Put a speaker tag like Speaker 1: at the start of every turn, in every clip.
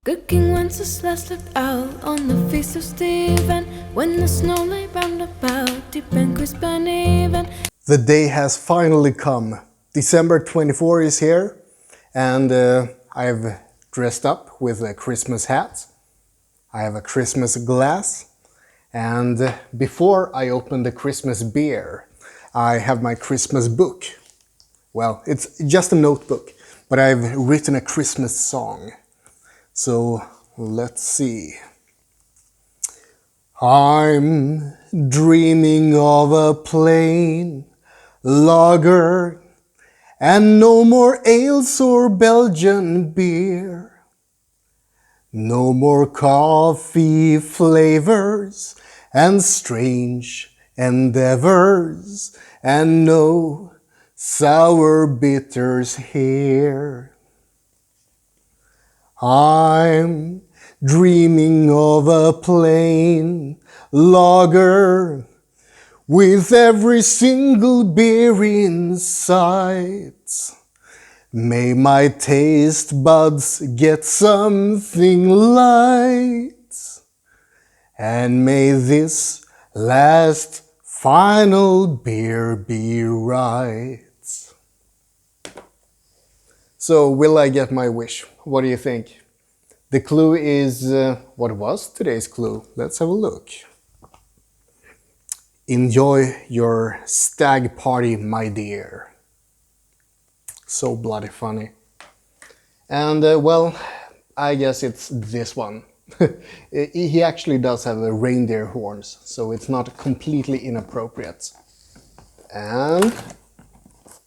Speaker 1: Good King Wenceslas looked out on the feast of Stephen, when the snow lay round about, deep and crisp and even.
Speaker 2: The day has finally come. December 24 is here, and I've dressed up with a Christmas hat. I have a Christmas glass, and before I open the Christmas beer, I have my Christmas book. Well, it's just a notebook, but I've written a Christmas song. So let's see. I'm dreaming of a plain lager and no more ales or Belgian beer. No more coffee flavors and strange endeavors, and no sour bitters here. I'm dreaming of a plain lager with every single beer in sight. May my taste buds get something light, and may this last final beer be right. So, will I get my wish? What do you think? The clue is, what was today's clue? Let's have a look. Enjoy your stag party, my dear. So bloody funny. And well, I guess it's this one. He actually does have reindeer horns, so it's not completely inappropriate. And,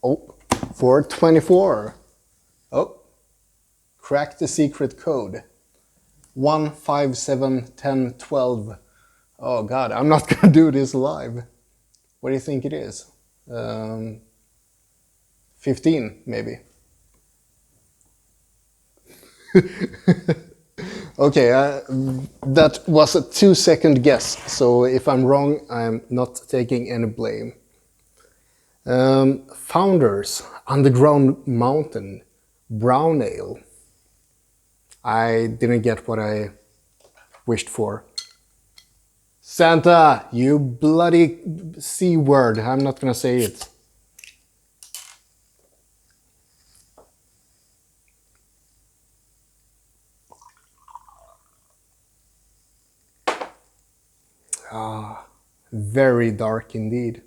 Speaker 2: oh, 424. Oh, crack the secret code. 1571012. Oh god, I'm not gonna do this live. What do you think it is? 15 maybe. Okay, that was a 2-second guess, so if I'm wrong, I'm not taking any blame. Founders, Underground Mountain, Brown Ale. I didn't get what I wished for. Santa, you bloody C word. I'm not gonna say it. Ah, very dark indeed.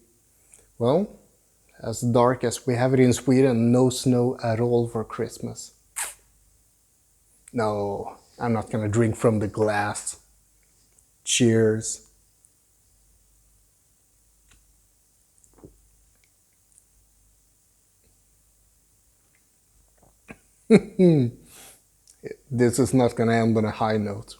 Speaker 2: Well, as dark as we have it in Sweden, no snow at all for Christmas. No, I'm not gonna drink from the glass. Cheers. This is not gonna end on a high note.